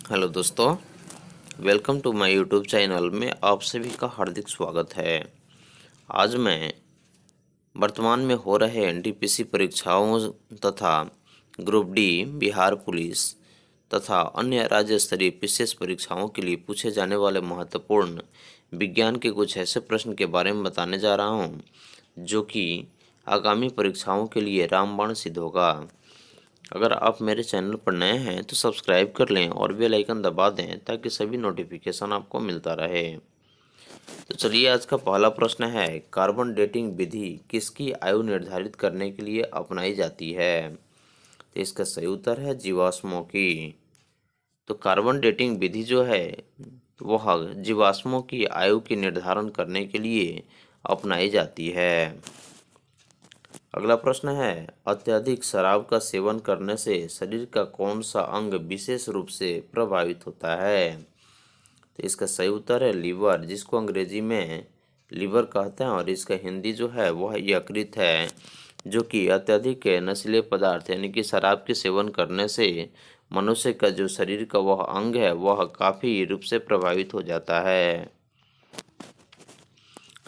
Hello दोस्तों, welcome to my YouTube channel में आप सभी का हार्दिक स्वागत है। आज मैं वर्तमान में हो रहे एनटीपीसी परीक्षाओं तथा ग्रुप डी, बिहार पुलिस तथा अन्य राज्य स्तरीय विशेष परीक्षाओं के लिए पूछे जाने वाले महत्वपूर्ण विज्ञान के कुछ ऐसे प्रश्न के बारे में बताने जा रहा हूं, जो कि आगामी परीक्षाओं के लिए रामबाण सिद्ध होगा। अगर आप मेरे चैनल पर नए हैं तो सब्सक्राइब कर लें और बेल आइकन दबा दें ताकि सभी नोटिफिकेशन आपको मिलता रहे। तो चलिए, आज का पहला प्रश्न है, कार्बन डेटिंग विधि किसकी आयु निर्धारित करने के लिए अपनाई जाती है? तो इसका सही उत्तर है जीवाश्मों की। तो कार्बन डेटिंग विधि जो है वह जीवाश्मों की आयु की निर्धारण करने के लिए अपनाई जाती है। अगला प्रश्न है, अत्यधिक शराब का सेवन करने से शरीर का कौन सा अंग विशेष रूप से प्रभावित होता है? तो इसका सही उत्तर है लीवर, जिसको अंग्रेजी में लीवर कहते हैं, और इसका हिंदी जो है वह यकृत है, जो कि अत्यधिक नशीले पदार्थ यानी कि शराब के सेवन करने से मनुष्य का जो शरीर का वह अंग है वह काफ़ी रूप से प्रभावित हो जाता है।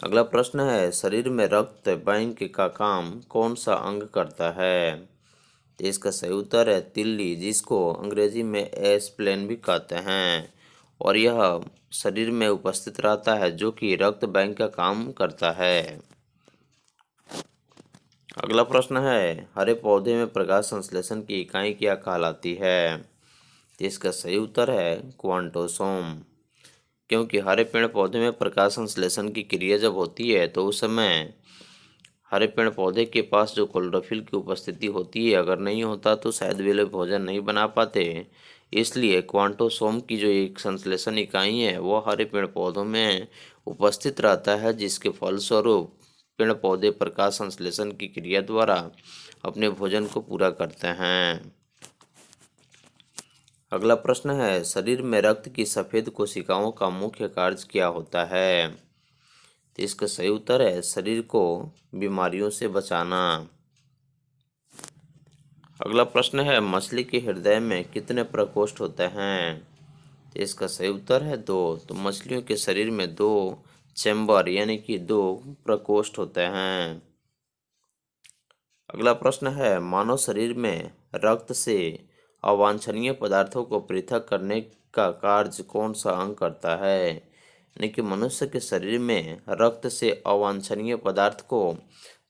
अगला प्रश्न है, शरीर में रक्त बैंक का काम कौन सा अंग करता है? तो इसका सही उत्तर है तिल्ली, जिसको अंग्रेजी में एस्प्लेन भी कहते हैं, और यह शरीर में उपस्थित रहता है, जो कि रक्त बैंक का काम करता है। अगला प्रश्न है, हरे पौधे में प्रकाश संश्लेषण की इकाई क्या कहलाती है? तो इसका सही उत्तर है क्वांटोसोम, क्योंकि हरे पेड़ पौधे में प्रकाश संश्लेषण की क्रिया जब होती है तो उस समय हरे पेड़ पौधे के पास जो क्लोरोफिल की उपस्थिति होती है, अगर नहीं होता तो शायद वे लोग भोजन नहीं बना पाते। इसलिए क्वांटोसोम की जो एक संश्लेषण इकाई है वो हरे पेड़ पौधों में उपस्थित रहता है, जिसके फलस्वरूप पेड़ पौधे प्रकाश संश्लेषण की क्रिया द्वारा अपने भोजन को पूरा करते हैं। अगला प्रश्न है, शरीर में रक्त की सफ़ेद कोशिकाओं का मुख्य कार्य क्या होता है? तो इसका सही उत्तर है शरीर को बीमारियों से बचाना। अगला प्रश्न है, मछली के हृदय में कितने प्रकोष्ठ होते हैं? तो इसका सही उत्तर है 2। तो मछलियों के शरीर में 2 चैम्बर यानी कि 2 प्रकोष्ठ होते हैं। अगला प्रश्न है, मानव शरीर में रक्त से अवांछनीय पदार्थों को पृथक करने का कार्य कौन सा अंग करता है? यानी कि मनुष्य के शरीर में रक्त से अवांछनीय पदार्थ को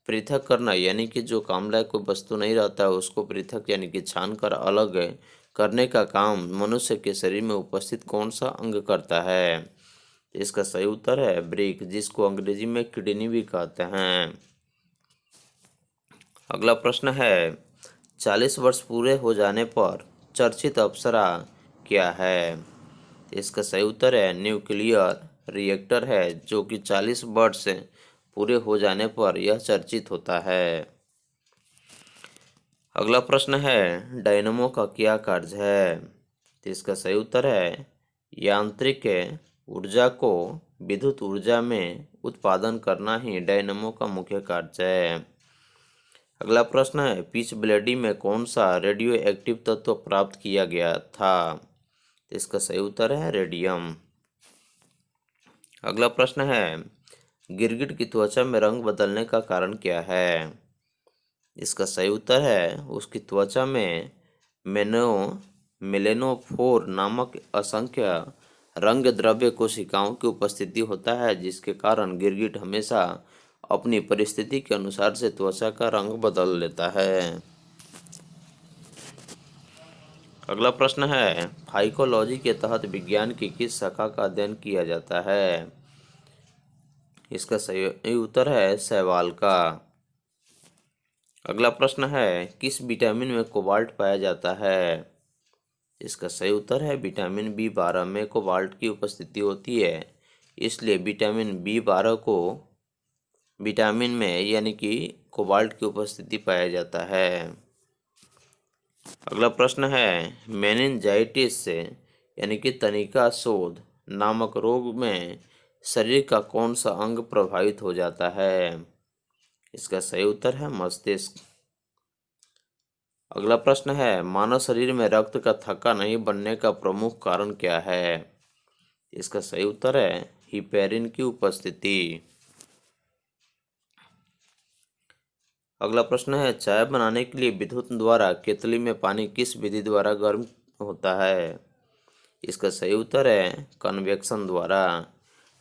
पृथक करना, यानी कि जो काम लायक कोई वस्तु नहीं रहता है उसको पृथक यानी कि छान कर अलग करने का काम मनुष्य के शरीर में उपस्थित कौन सा अंग करता है? इसका सही उत्तर है ब्रेक, जिसको अंग्रेजी में किडनी भी कहते हैं। अगला प्रश्न है, 40 वर्ष पूरे हो जाने पर चर्चित अप्सरा क्या है? इसका सही उत्तर है न्यूक्लियर रिएक्टर है, जो कि 40 वर्ष पूरे हो जाने पर यह चर्चित होता है। अगला प्रश्न है, डायनमो का क्या कार्य है? तो इसका सही उत्तर है यांत्रिक ऊर्जा को विद्युत ऊर्जा में उत्पादन करना ही डायनमो का मुख्य कार्य है। अगला प्रश्न है, पीच ब्लेडी में कौन सा रेडियो एक्टिव तत्व प्राप्त किया गया था? तो इसका सही उत्तर है रेडियम। अगला प्रश्न है, गिरगिट की त्वचा में रंग बदलने का कारण क्या है? इसका सही उत्तर है उसकी त्वचा में मेलेनोफोर नामक असंख्य रंग द्रव्य कोशिकाओं की उपस्थिति होता है, जिसके कारण गिरगिट हमेशा अपनी परिस्थिति के अनुसार से त्वचा का रंग बदल लेता है। अगला प्रश्न है, फाइकोलॉजी के तहत विज्ञान की किस शाखा का अध्ययन किया जाता है? इसका सही उत्तर है शैवाल का। अगला प्रश्न है, किस विटामिन में कोबाल्ट पाया जाता है? इसका सही उत्तर है विटामिन B12 में कोबाल्ट की उपस्थिति होती है, इसलिए विटामिन B12 को विटामिन में यानी कि कोबाल्ट की उपस्थिति पाया जाता है। अगला प्रश्न है, मेनिंजाइटिस से यानी कि तनिका शोध नामक रोग में शरीर का कौन सा अंग प्रभावित हो जाता है? इसका सही उत्तर है मस्तिष्क। अगला प्रश्न है, मानव शरीर में रक्त का थक्का नहीं बनने का प्रमुख कारण क्या है? इसका सही उत्तर है हिपेरिन की उपस्थिति। अगला प्रश्न है, चाय बनाने के लिए विद्युत द्वारा केतली में पानी किस विधि द्वारा गर्म होता है? इसका सही उत्तर है कन्वेक्शन द्वारा।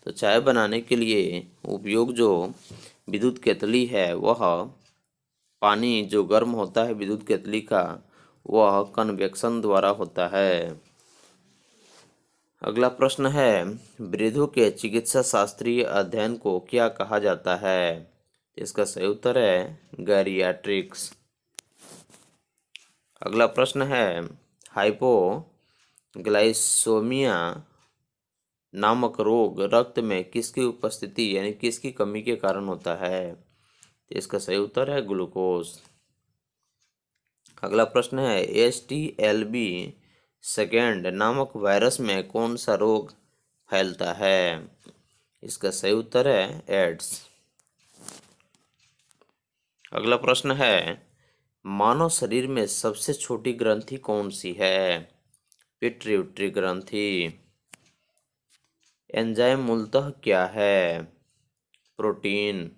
तो चाय बनाने के लिए उपयोग जो विद्युत केतली है, वह पानी जो गर्म होता है विद्युत केतली का, वह कन्वेक्शन द्वारा होता है। अगला प्रश्न है, वृद्धों के चिकित्सा शास्त्रीय अध्ययन को क्या कहा जाता है? इसका सही उत्तर है गैरियाट्रिक्स। अगला प्रश्न है, हाइपोग्लाइसेमिया नामक रोग रक्त में किसकी उपस्थिति यानी किसकी कमी के कारण होता है? इसका सही उत्तर है ग्लूकोज। अगला प्रश्न है, HTLV सेकेंड नामक वायरस में कौन सा रोग फैलता है? इसका सही उत्तर है एड्स। अगला प्रश्न है, मानव शरीर में सबसे छोटी ग्रंथि कौन सी है? पिट्यूटरी ग्रंथि। एंजाइम मूलतः क्या है? प्रोटीन।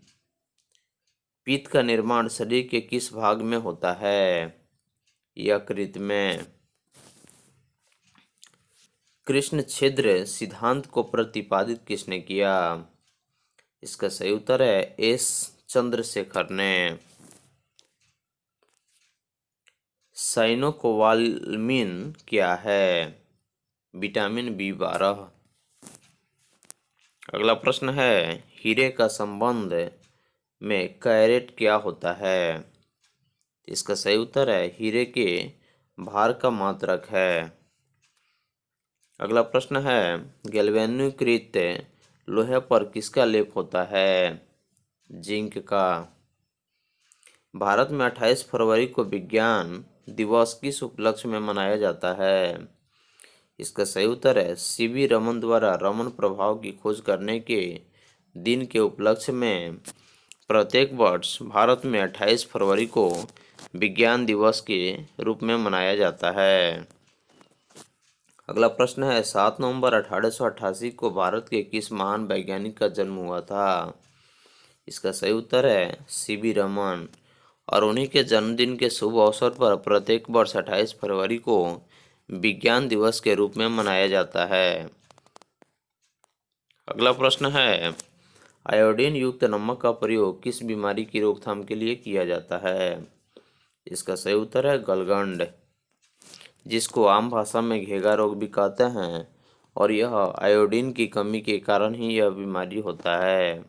पित्त का निर्माण शरीर के किस भाग में होता है? यकृत में। कृष्ण छिद्र सिद्धांत को प्रतिपादित किसने किया? इसका सही उत्तर है एस चंद्रशेखर ने। साइनोकोबालामिन क्या है? Vitamin B12। अगला प्रश्न है, हीरे का संबंध में कैरेट क्या होता है? इसका सही उत्तर है हीरे के भार का मात्रक है। अगला प्रश्न है, गैल्वेनीकृत लोहे पर किसका लेप होता है? जिंक का। भारत में 28 फरवरी को विज्ञान दिवस किस उपलक्ष्य में मनाया जाता है? इसका सही उत्तर है CV रमन द्वारा रमन प्रभाव की खोज करने के दिन के उपलक्ष्य में प्रत्येक वर्ष भारत में 28 फरवरी को विज्ञान दिवस के रूप में मनाया जाता है। अगला प्रश्न है, 7 नवंबर 1888 को भारत के किस महान वैज्ञानिक का जन्म हुआ था? इसका सही उत्तर है CV रमन। और उन्हीं के जन्मदिन के शुभ अवसर पर प्रत्येक वर्ष 28 फरवरी को विज्ञान दिवस के रूप में मनाया जाता है। अगला प्रश्न है, आयोडीन युक्त नमक का प्रयोग किस बीमारी की रोकथाम के लिए किया जाता है? इसका सही उत्तर है गलगंड, जिसको आम भाषा में घेगा रोग भी कहते हैं, और यह आयोडीन की कमी के कारण ही यह बीमारी होता है।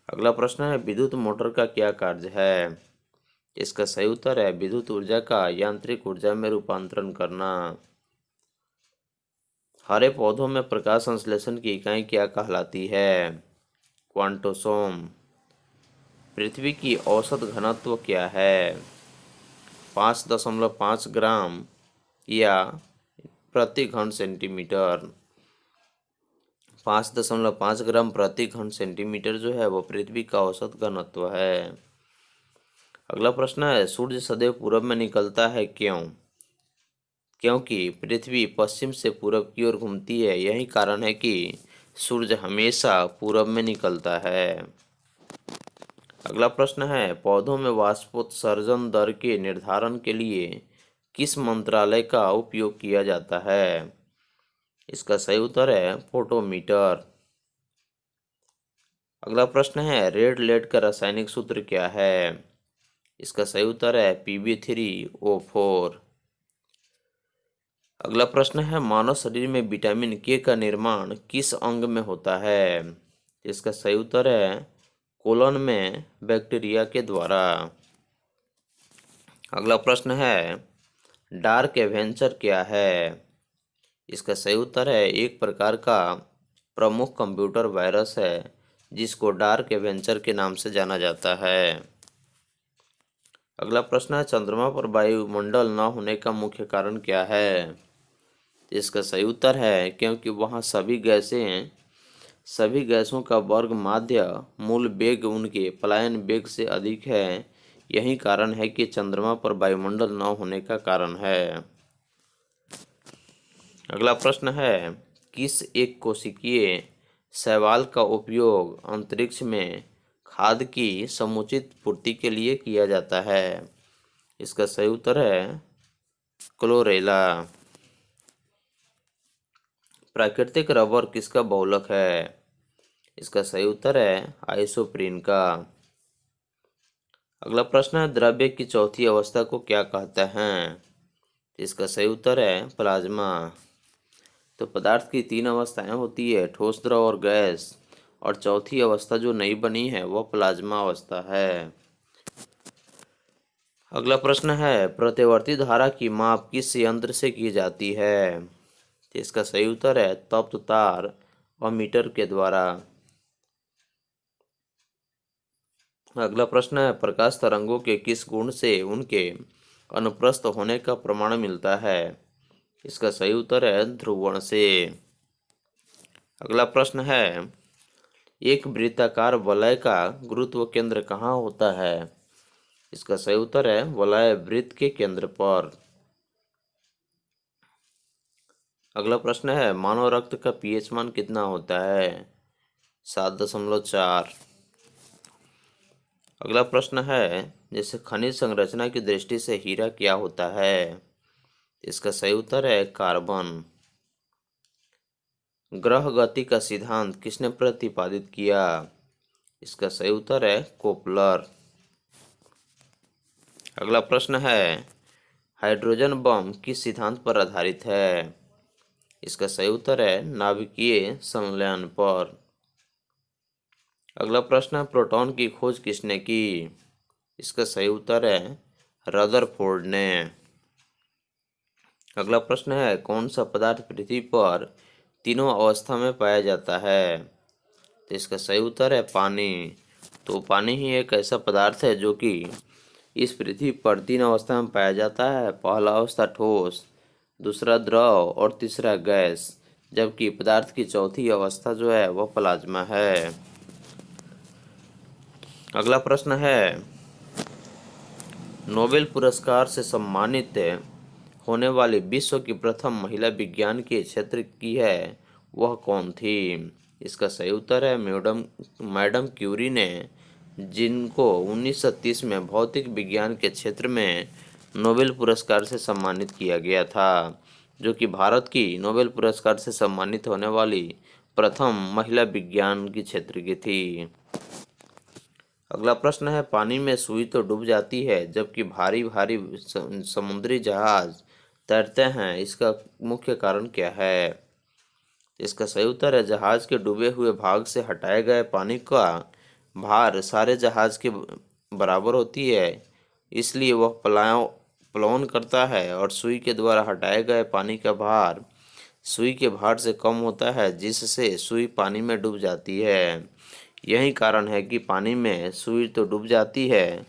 अगला प्रश्न है, विद्युत मोटर का क्या कार्य है? इसका सही उत्तर है विद्युत ऊर्जा का यांत्रिक ऊर्जा में रूपांतरण करना। हरे पौधों में प्रकाश संश्लेषण की इकाई क्या कहलाती है? क्वांटोसोम। पृथ्वी की औसत घनत्व क्या है? 5.5 ग्राम या प्रति घन सेंटीमीटर। 5.5 ग्राम प्रति घन सेंटीमीटर जो है वो पृथ्वी का औसत घनत्व है। अगला प्रश्न है, सूर्य सदैव पूरब में निकलता है क्यों? क्योंकि पृथ्वी पश्चिम से पूरब की ओर घूमती है, यही कारण है कि सूर्य हमेशा पूरब में निकलता है। अगला प्रश्न है, पौधों में वाष्पोत्सर्जन दर के निर्धारण के लिए किस मंत्रालय का उपयोग किया जाता है? इसका सही उत्तर है फोटोमीटर। अगला प्रश्न है, रेड लेड का रासायनिक सूत्र क्या है? इसका सही उत्तर है Pb3O4। अगला प्रश्न है, मानव शरीर में विटामिन K का निर्माण किस अंग में होता है? इसका सही उत्तर है कोलन में बैक्टीरिया के द्वारा। अगला प्रश्न है, डार्क एवेंजर क्या है? इसका सही उत्तर है एक प्रकार का प्रमुख कंप्यूटर वायरस है जिसको डार्क एवेंजर के नाम से जाना जाता है। अगला प्रश्न है, चंद्रमा पर वायुमंडल न होने का मुख्य कारण क्या है? इसका सही उत्तर है क्योंकि वहाँ सभी गैसों का वर्ग माध्य मूल वेग उनके पलायन वेग से अधिक है, यही कारण है कि चंद्रमा पर वायुमंडल न होने का कारण है। अगला प्रश्न है, किस एक कोशिकीय शैवाल का उपयोग अंतरिक्ष में खाद्य की समुचित पूर्ति के लिए किया जाता है? इसका सही उत्तर है क्लोरेला। प्राकृतिक रबर किसका बहुलक है? इसका सही उत्तर है आइसोप्रीन का। अगला प्रश्न है, द्रव्य की चौथी अवस्था को क्या कहते हैं? इसका सही उत्तर है प्लाज्मा। तो पदार्थ की तीन अवस्थाएं होती है, ठोस, द्रव और गैस, और चौथी अवस्था जो नई बनी है वह प्लाज्मा अवस्था है। अगला प्रश्न है, प्रत्यावर्ती धारा की माप किस यंत्र से की जाती है? तो इसका सही उत्तर है तप्त तार और मीटर के द्वारा। अगला प्रश्न है, प्रकाश तरंगों के किस गुण से उनके अनुप्रस्थ होने का प्रमाण मिलता है? इसका सही उत्तर है ध्रुवण से। अगला प्रश्न है, एक वृत्ताकार वलय का गुरुत्व केंद्र कहाँ होता है? इसका सही उत्तर है वलय वृत्त के केंद्र पर। अगला प्रश्न है, मानव रक्त का पीएच मान कितना होता है? 7.4। अगला प्रश्न है, जैसे खनिज संरचना की दृष्टि से हीरा क्या होता है? इसका सही उत्तर है कार्बन। ग्रह गति का सिद्धांत किसने प्रतिपादित किया? इसका सही उत्तर है कोपलर। अगला प्रश्न है, हाइड्रोजन बम किस सिद्धांत पर आधारित है? इसका सही उत्तर है नाभिकीय संलयन पर। अगला प्रश्न है, प्रोटॉन की खोज किसने की? इसका सही उत्तर है रदरफोर्ड ने। अगला प्रश्न है, कौन सा पदार्थ पृथ्वी पर तीनों अवस्था में पाया जाता है? तो इसका सही उत्तर है पानी। तो पानी ही एक ऐसा पदार्थ है जो कि इस पृथ्वी पर तीन अवस्था में पाया जाता है। पहला अवस्था ठोस, दूसरा द्रव और तीसरा गैस, जबकि पदार्थ की चौथी अवस्था जो है वह प्लाज्मा है। अगला प्रश्न है, नोबेल पुरस्कार से सम्मानित होने वाली विश्व की प्रथम महिला विज्ञान के क्षेत्र की है वह कौन थी? इसका सही उत्तर है मैडम क्यूरी ने, जिनको 1930 में भौतिक विज्ञान के क्षेत्र में नोबेल पुरस्कार से सम्मानित किया गया था, जो कि भारत की नोबेल पुरस्कार से सम्मानित होने वाली प्रथम महिला विज्ञान की क्षेत्र की थी। अगला प्रश्न है, पानी में सुई तो डूब जाती है जबकि भारी भारी समुद्री जहाज तैरते हैं, इसका मुख्य कारण क्या है? इसका सही उत्तर है जहाज के डूबे हुए भाग से हटाए गए पानी का भार सारे जहाज के बराबर होती है, इसलिए वह प्लावन करता है, और सुई के द्वारा हटाए गए पानी का भार सुई के भार से कम होता है, जिससे सुई पानी में डूब जाती है। यही कारण है कि पानी में सुई तो डूब जाती है,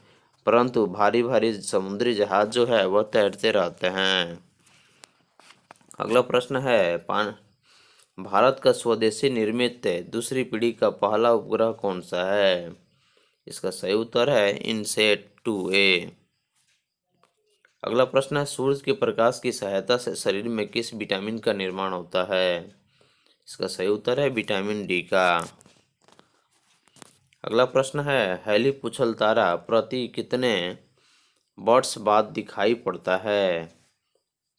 परंतु भारी भारी समुद्री जहाज जो है वह तैरते रहते हैं। अगला प्रश्न है, भारत का स्वदेशी निर्मित दूसरी पीढ़ी का पहला उपग्रह कौन सा है? इसका सही उत्तर है इनसेट 2A। अगला प्रश्न है, सूरज के प्रकाश की सहायता से शरीर में किस विटामिन का निर्माण होता है? इसका सही उत्तर है विटामिन डी का। अगला प्रश्न है, हैली पूछल तारा प्रति कितने वर्ष बाद दिखाई पड़ता है?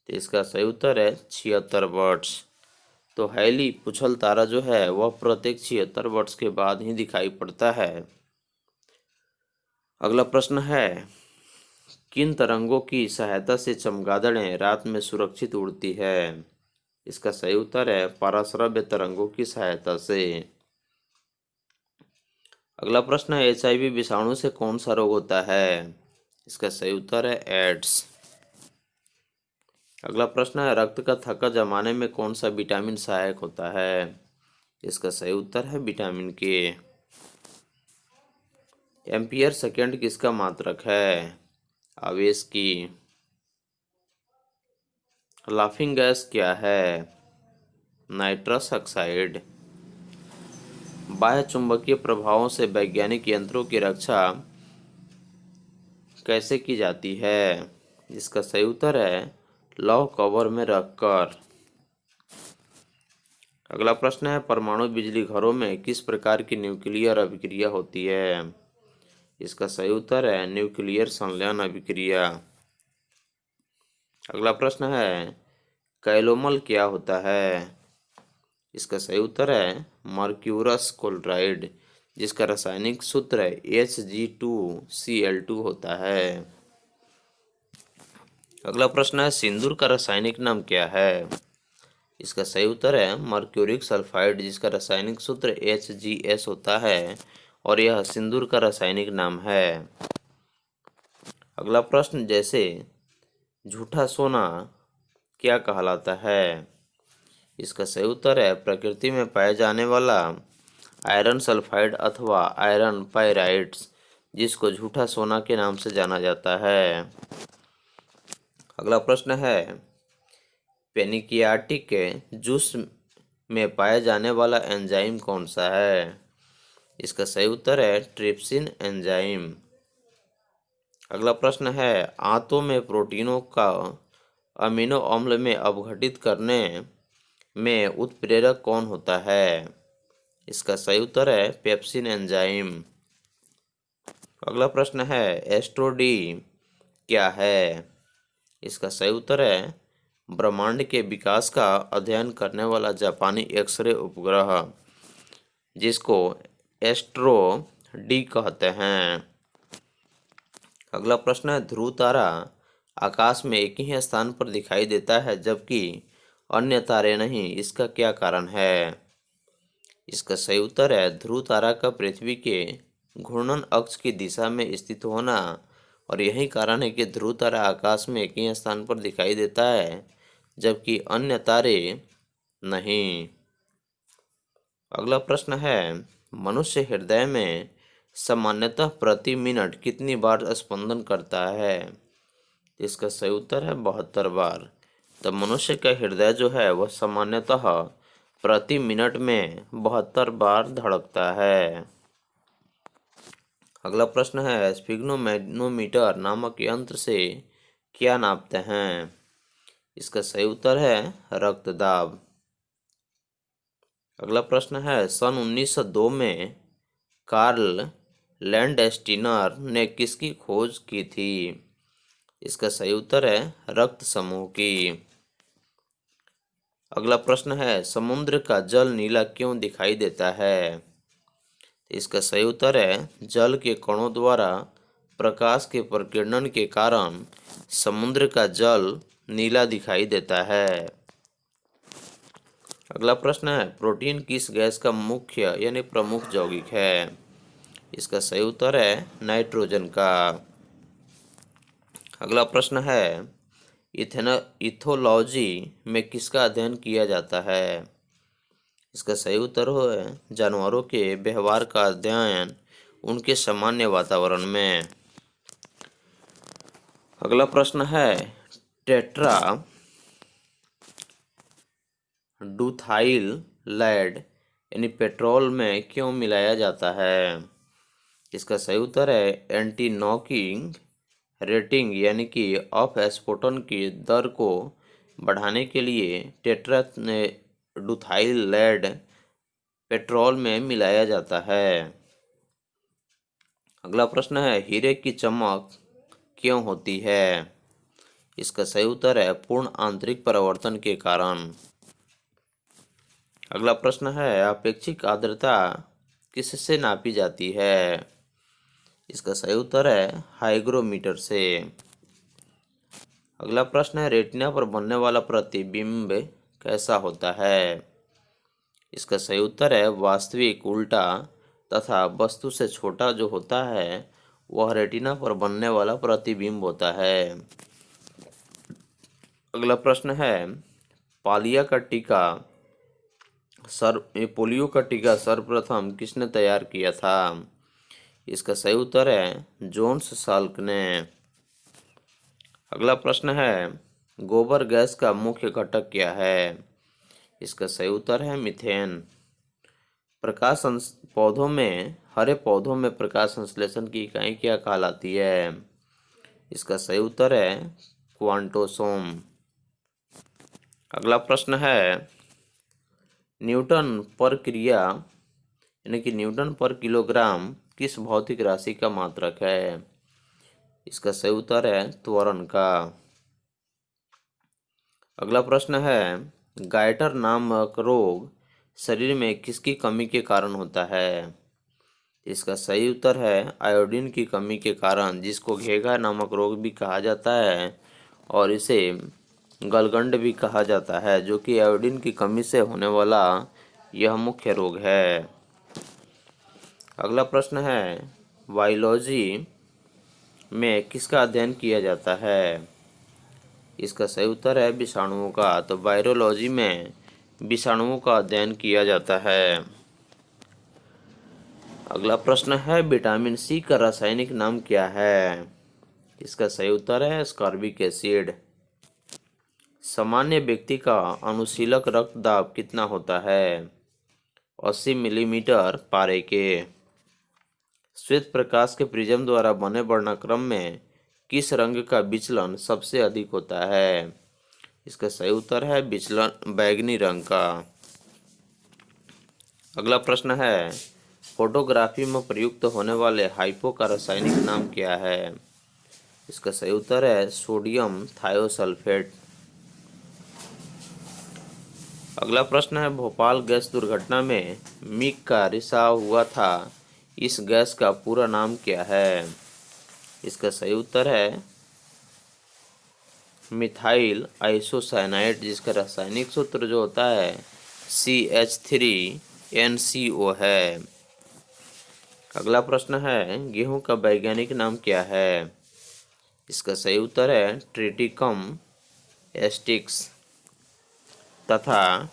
तो इसका सही उत्तर है 76 वर्ष। तो हैली पूछल तारा जो है वह प्रत्येक 76 वर्ष के बाद ही दिखाई पड़ता है। अगला प्रश्न है, किन तरंगों की सहायता से चमगादड़ें रात में सुरक्षित उड़ती है? इसका सही उत्तर है पराश्रव्य तरंगों की सहायता से। अगला प्रश्न है, HIV विषाणु से कौन सा रोग होता है? इसका सही उत्तर है एड्स। अगला प्रश्न है, रक्त का थक्का जमाने में कौन सा विटामिन सहायक होता है? इसका सही उत्तर है विटामिन के। एम्पियर सेकेंड किसका मात्रक है? आवेश की। लाफिंग गैस क्या है? Nitrous oxide. बाह्य चुंबकीय प्रभावों से वैज्ञानिक यंत्रों की रक्षा कैसे की जाती है? इसका सही उत्तर है लौह कवर में रखकर। अगला प्रश्न है परमाणु बिजली घरों में किस प्रकार की न्यूक्लियर अभिक्रिया होती है? इसका सही उत्तर है न्यूक्लियर संलयन अभिक्रिया। अगला प्रश्न है कैलोमल क्या होता है? इसका सही उत्तर है मर्क्यूरस क्लोराइड, जिसका रासायनिक सूत्र Hg2Cl2 होता है। अगला प्रश्न है सिंदूर का रासायनिक नाम क्या है? इसका सही उत्तर है मर्क्यूरिक सल्फाइड, जिसका रासायनिक सूत्र HgS होता है और यह सिंदूर का रासायनिक नाम है। अगला प्रश्न जैसे झूठा सोना क्या कहलाता है? इसका सही उत्तर है प्रकृति में पाए जाने वाला आयरन सल्फाइड अथवा आयरन पाइराइट्स, जिसको झूठा सोना के नाम से जाना जाता है। अगला प्रश्न है पेनिकियाटिक जूस में पाया जाने वाला एंजाइम कौन सा है? इसका सही उत्तर है ट्रिप्सिन एंजाइम। अगला प्रश्न है आंतों में प्रोटीनों का अमीनो अम्ल में अपघटित करने में उत्प्रेरक कौन होता है? इसका सही उत्तर है पेप्सिन एंजाइम। अगला प्रश्न है एस्ट्रोडी क्या है? इसका सही उत्तर है ब्रह्मांड के विकास का अध्ययन करने वाला जापानी एक्सरे उपग्रह, जिसको एस्ट्रो डी कहते हैं। अगला प्रश्न है ध्रुव तारा आकाश में एक ही स्थान पर दिखाई देता है जबकि अन्य तारे नहीं, इसका क्या कारण है? इसका सही उत्तर है ध्रुव तारा का पृथ्वी के घूर्णन अक्ष की दिशा में स्थित होना, और यही कारण है कि ध्रुव तारा आकाश में एक ही स्थान पर दिखाई देता है जबकि अन्य तारे नहीं। अगला प्रश्न है मनुष्य हृदय में सामान्यतः प्रति मिनट कितनी बार स्पंदन करता है? इसका सही उत्तर है 72 बार। तो मनुष्य का हृदय जो है वह सामान्यतः प्रति मिनट में 72 बार धड़कता है। अगला प्रश्न है स्फिग्नोमैनोमीटर नामक यंत्र से क्या नापते हैं? इसका सही उत्तर है रक्तदाब। अगला प्रश्न है सन 1902 में कार्ल लैंडस्टीनर ने किसकी खोज की थी? इसका सही उत्तर है रक्त समूह की। अगला प्रश्न है समुद्र का जल नीला क्यों दिखाई देता है? इसका सही उत्तर है जल के कणों द्वारा प्रकाश के प्रकीर्णन के कारण समुद्र का जल नीला दिखाई देता है। अगला प्रश्न है प्रोटीन किस गैस का मुख्य यानी प्रमुख यौगिक है? इसका सही उत्तर है नाइट्रोजन का। अगला प्रश्न है इथोलॉजी में किसका अध्ययन किया जाता है? इसका सही उत्तर है जानवरों के व्यवहार का अध्ययन उनके सामान्य वातावरण में। अगला प्रश्न है टेट्रा डूथाइल लैड यानी पेट्रोल में क्यों मिलाया जाता है? इसका सही उत्तर है एंटी नॉकिंग रेटिंग यानी कि अपस्फोटन की दर को बढ़ाने के लिए टेट्रा डूथाइल लैड पेट्रोल में मिलाया जाता है। अगला प्रश्न है हीरे की चमक क्यों होती है? इसका सही उत्तर है पूर्ण आंतरिक परावर्तन के कारण। अगला प्रश्न है अपेक्षिक आर्द्रता किससे नापी जाती है? इसका सही उत्तर है हाइग्रोमीटर से। अगला प्रश्न है रेटिना पर बनने वाला प्रतिबिंब कैसा होता है? इसका सही उत्तर है वास्तविक, उल्टा तथा वस्तु से छोटा जो होता है वह रेटिना पर बनने वाला प्रतिबिंब होता है। अगला प्रश्न है पोलियो का टीका सर्वप्रथम किसने तैयार किया था? इसका सही उत्तर है जोन्स साल्क ने। अगला प्रश्न है गोबर गैस का मुख्य घटक क्या है? इसका सही उत्तर है मीथेन। हरे पौधों में प्रकाश संश्लेषण की इकाई क्या कहलाती है? इसका सही उत्तर है क्वांटोसोम। अगला प्रश्न है न्यूटन पर क्रिया यानी कि न्यूटन पर किलोग्राम किस भौतिक राशि का मात्रक है? इसका सही उत्तर है त्वरण का। अगला प्रश्न है गाइटर नामक रोग शरीर में किसकी कमी के कारण होता है? इसका सही उत्तर है आयोडीन की कमी के कारण, जिसको घेघा नामक रोग भी कहा जाता है और इसे गलगंड भी कहा जाता है, जो कि आयोडीन की कमी से होने वाला यह मुख्य रोग है। अगला प्रश्न है बायोलॉजी में किसका अध्ययन किया जाता है? इसका सही उत्तर है विषाणुओं का। तो वायरोलॉजी में विषाणुओं का अध्ययन किया जाता है। अगला प्रश्न है विटामिन सी का रासायनिक नाम क्या है? इसका सही उत्तर है स्कॉर्बिक एसिड। सामान्य व्यक्ति का अनुशीलक रक्तदाब कितना होता है? 80 मिलीमीटर पारे के। श्वेत प्रकाश के प्रिज्म द्वारा बने वर्णक्रम में किस रंग का विचलन सबसे अधिक होता है? इसका सही उत्तर है विचलन बैंगनी रंग का। अगला प्रश्न है फोटोग्राफी में प्रयुक्त होने वाले हाइपो का रासायनिक नाम क्या है? इसका सही उत्तर है सोडियम थायोसल्फेट। अगला प्रश्न है भोपाल गैस दुर्घटना में मिग का रिसाव हुआ था, इस गैस का पूरा नाम क्या है? इसका सही उत्तर है मिथाइल आइसोसाइनाइड, जिसका रासायनिक सूत्र जो होता है CH3NCO है। अगला प्रश्न है गेहूं का वैज्ञानिक नाम क्या है? इसका सही उत्तर है ट्रिटिकम एस्टिक्स तथा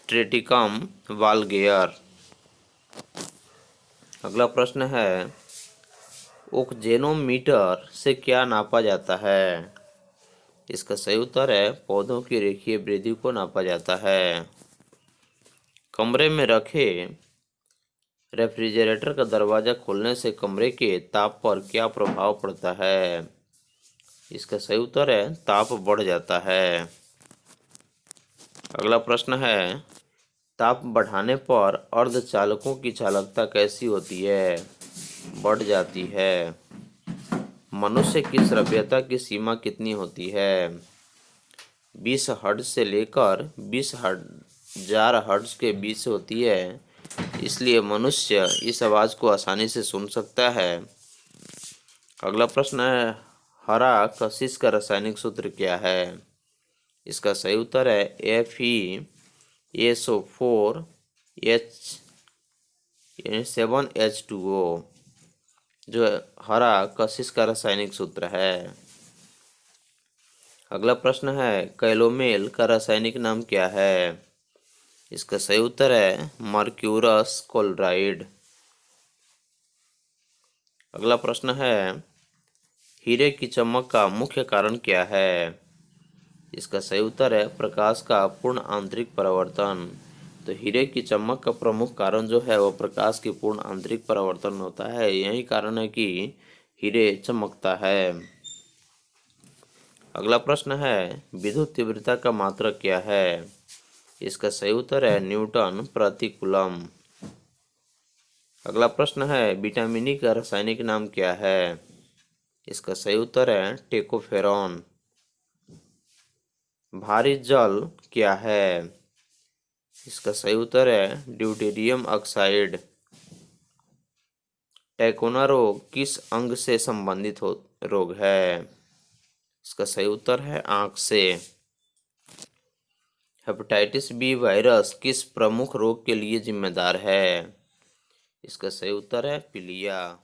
ट्रिटिकम वालगेयर। अगला प्रश्न है ओक्जेनोमीटर से क्या नापा जाता है? इसका सही उत्तर है पौधों की रेखीय वृद्धि को नापा जाता है। कमरे में रखे रेफ्रिजरेटर का दरवाजा खोलने से कमरे के ताप पर क्या प्रभाव पड़ता है? इसका सही उत्तर है ताप बढ़ जाता है। अगला प्रश्न है ताप बढ़ाने पर अर्धचालकों की चालकता कैसी होती है? बढ़ जाती है। मनुष्य की श्रव्यता की सीमा कितनी होती है? 20 हर्ट्ज से लेकर 20,000 हर्ट्ज के बीच होती है, इसलिए मनुष्य इस आवाज़ को आसानी से सुन सकता है। अगला प्रश्न है हरा कशिश का रासायनिक सूत्र क्या है? इसका सही उत्तर है FeSO4H7H2O, जो हरा कशिश का रासायनिक सूत्र है। अगला प्रश्न है कैलोमेल का रासायनिक नाम क्या है? इसका सही उत्तर है मर्क्यूरस क्लोराइड। अगला प्रश्न है हीरे की चमक का मुख्य कारण क्या है? इसका सही उत्तर है प्रकाश का पूर्ण आंतरिक परावर्तन। तो हीरे की चमक का प्रमुख कारण जो है वो प्रकाश की पूर्ण आंतरिक परावर्तन होता है। यही कारण है कि हीरे चमकता है। अगला प्रश्न है विद्युत तीव्रता का मात्रक क्या है? इसका सही उत्तर है न्यूटन प्रति कूलम। अगला प्रश्न है विटामिन ई का रासायनिक नाम क्या है? इसका सही उत्तर है टेकोफेरॉन। भारी जल क्या है? इसका सही उत्तर है ड्यूटेरियम ऑक्साइड। टैकोना रोग किस अंग से संबंधित रोग है? इसका सही उत्तर है आंख से। हेपेटाइटिस बी वायरस किस प्रमुख रोग के लिए जिम्मेदार है? इसका सही उत्तर है पीलिया।